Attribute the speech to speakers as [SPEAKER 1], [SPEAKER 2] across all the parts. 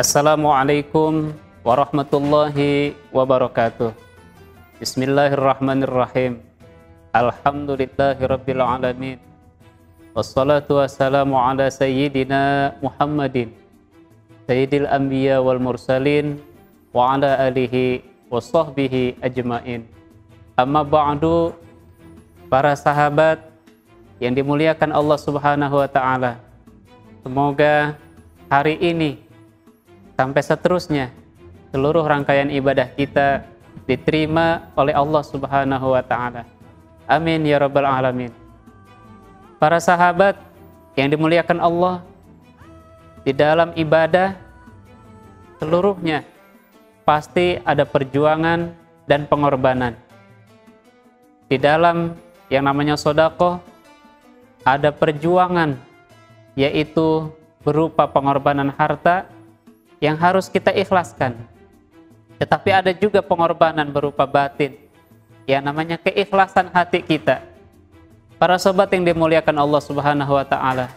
[SPEAKER 1] Assalamualaikum warahmatullahi wabarakatuh. Bismillahirrahmanirrahim. Alhamdulillahirabbil alamin. Wassalatu wassalamu ala sayyidina Muhammadin sayyidil anbiya wal mursalin wa ala alihi wa sahbihi ajmain. Amma ba'du, para sahabat yang dimuliakan Allah Subhanahu wa taala. Semoga hari ini sampai seterusnya seluruh rangkaian ibadah kita diterima oleh Allah Subhanahu wa taala. Amin ya rabbal alamin. Para sahabat yang dimuliakan Allah, di dalam ibadah seluruhnya pasti ada perjuangan dan pengorbanan. Di dalam yang namanya sedekah ada perjuangan, yaitu berupa pengorbanan harta yang harus kita ikhlaskan. Tetapi ada juga pengorbanan berupa batin, yang namanya keikhlasan hati kita. Para sobat yang dimuliakan Allah Subhanahu wa taala,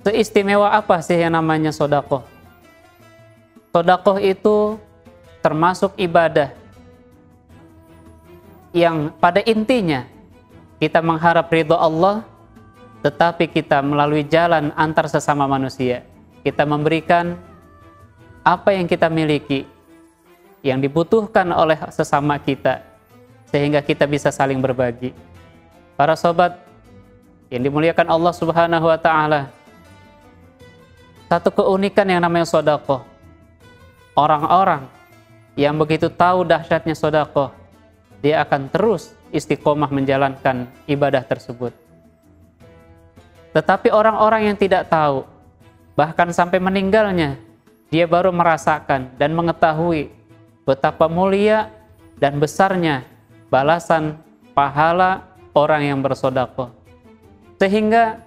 [SPEAKER 1] seistimewa apa sih yang namanya sedekah? Sedekah itu termasuk ibadah yang pada intinya kita mengharap ridho Allah, tetapi kita melalui jalan antar sesama manusia. Kita memberikan apa yang kita miliki, yang dibutuhkan oleh sesama kita, sehingga kita bisa saling berbagi. Para sobat yang dimuliakan Allah Subhanahu wa taala, satu keunikan yang namanya sedekah, orang-orang yang begitu tahu dahsyatnya sedekah, dia akan terus istiqomah menjalankan ibadah tersebut. Tetapi orang-orang yang tidak tahu, bahkan sampai meninggalnya, dia baru merasakan dan mengetahui betapa mulia dan besarnya balasan pahala orang yang bersedekah. Sehingga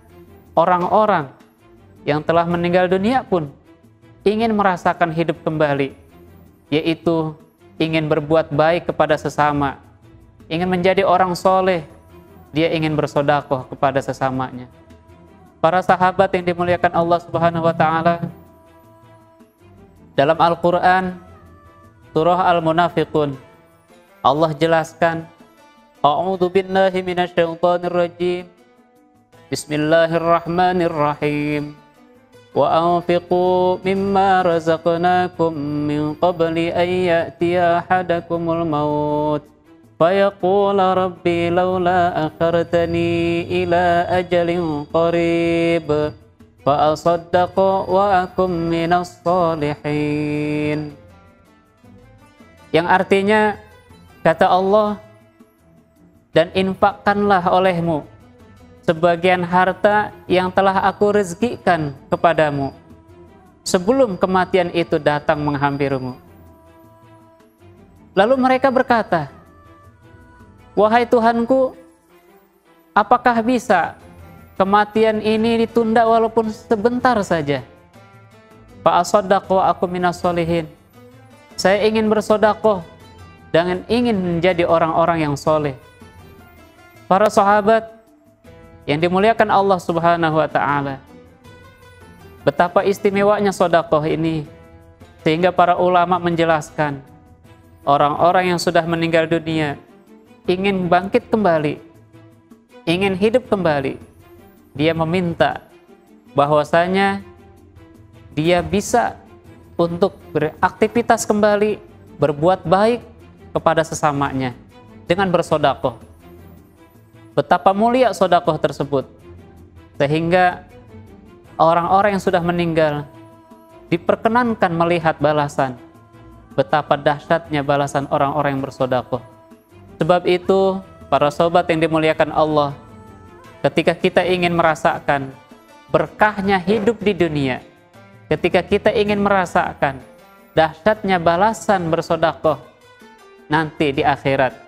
[SPEAKER 1] orang-orang yang telah meninggal dunia pun ingin merasakan hidup kembali, yaitu ingin berbuat baik kepada sesama, ingin menjadi orang soleh, dia ingin bersedekah kepada sesamanya. Para sahabat yang dimuliakan Allah Subhanahu wa taala, dalam Al-Qur'an surah Al-Munafiqun, Allah jelaskan, A'udzu billahi minasyaitonir rajim. Bismillahirrahmanirrahim. Wa anfiqu mimma razaqnakum min qabli an ya'tiya ahadakumul maut فَيَقُولَ رَبِّي لَوْلَا أَخَّرْتَنِي إِلَى أَجَلٍ قَرِيبٍ فَأَصَدَّقَ وَأَكُن مِّنَ الصَّالِحِينَ. Yang artinya, kata Allah, dan infakkanlah olehmu sebagian harta yang telah aku rezekikan kepadamu sebelum kematian itu datang menghampirimu. Lalu mereka berkata, wahai Tuhanku, apakah bisa kematian ini ditunda walaupun sebentar saja? Fa'asaddaqu wa aku minas sholihin. Saya ingin bersedekah dan ingin menjadi orang-orang yang soleh. Para sahabat yang dimuliakan Allah Subhanahu wa taala, betapa istimewanya sedekah ini, sehingga para ulama menjelaskan orang-orang yang sudah meninggal dunia ingin bangkit kembali, ingin hidup kembali, dia meminta bahwasanya dia bisa untuk beraktivitas kembali, berbuat baik kepada sesamanya dengan bersedekah. Betapa mulia sedekah tersebut, sehingga orang-orang yang sudah meninggal diperkenankan melihat balasan. Betapa dahsyatnya balasan orang-orang yang bersedekah. Sebab itu, para sobat yang dimuliakan Allah, ketika kita ingin merasakan berkahnya hidup di dunia, ketika kita ingin merasakan dahsyatnya balasan bersedekah nanti di akhirat,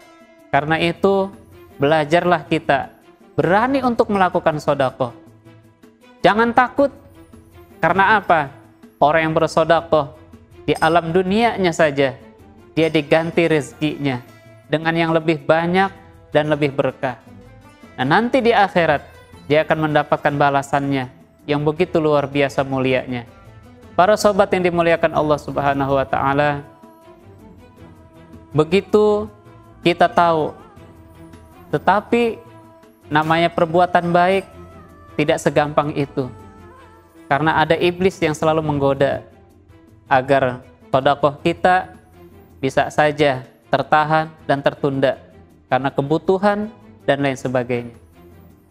[SPEAKER 1] karena itu belajarlah kita berani untuk melakukan sedekah. Jangan takut, karena apa? Orang yang bersedekah di alam dunianya saja, dia diganti rezekinya dengan yang lebih banyak dan lebih berkah. Nah, nanti di akhirat dia akan mendapatkan balasannya yang begitu luar biasa mulianya. Para sahabat yang dimuliakan Allah Subhanahu wa taala, begitu kita tahu, tetapi namanya perbuatan baik tidak segampang itu. Karena ada iblis yang selalu menggoda agar sedekah kita bisa saja tertahan dan tertunda karena kebutuhan dan lain sebagainya.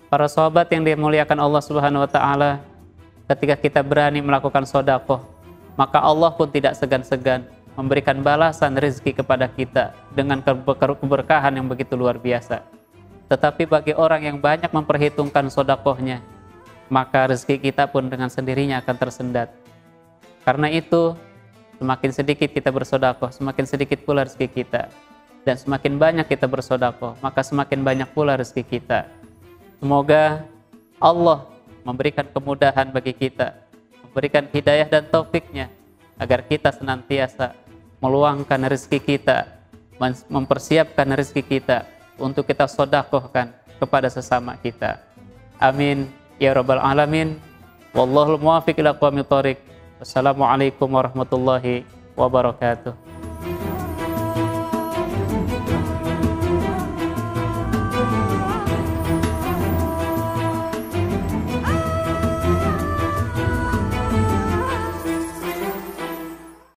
[SPEAKER 1] Para sahabat yang dimuliakan Allah Subhanahu wa taala, ketika kita berani melakukan sedekah, maka Allah pun tidak segan-segan memberikan balasan rezeki kepada kita dengan keberkahan yang begitu luar biasa. Tetapi bagi orang yang banyak memperhitungkan sedekahnya, maka rezeki kita pun dengan sendirinya akan tersendat. Karena itu, semakin sedikit kita bersedekah, semakin sedikit pula rezeki kita. Dan semakin banyak kita bersedekah, maka semakin banyak pula rezeki kita. Semoga Allah memberikan kemudahan bagi kita, memberikan hidayah dan taufiknya, agar kita senantiasa meluangkan rezeki kita, mempersiapkan rezeki kita untuk kita sedekahkan kepada sesama kita. Amin ya rabbal alamin. Wallahul muwaffiq ila aqwamit thoriq. Wassalamualaikum warahmatullahi wabarakatuh.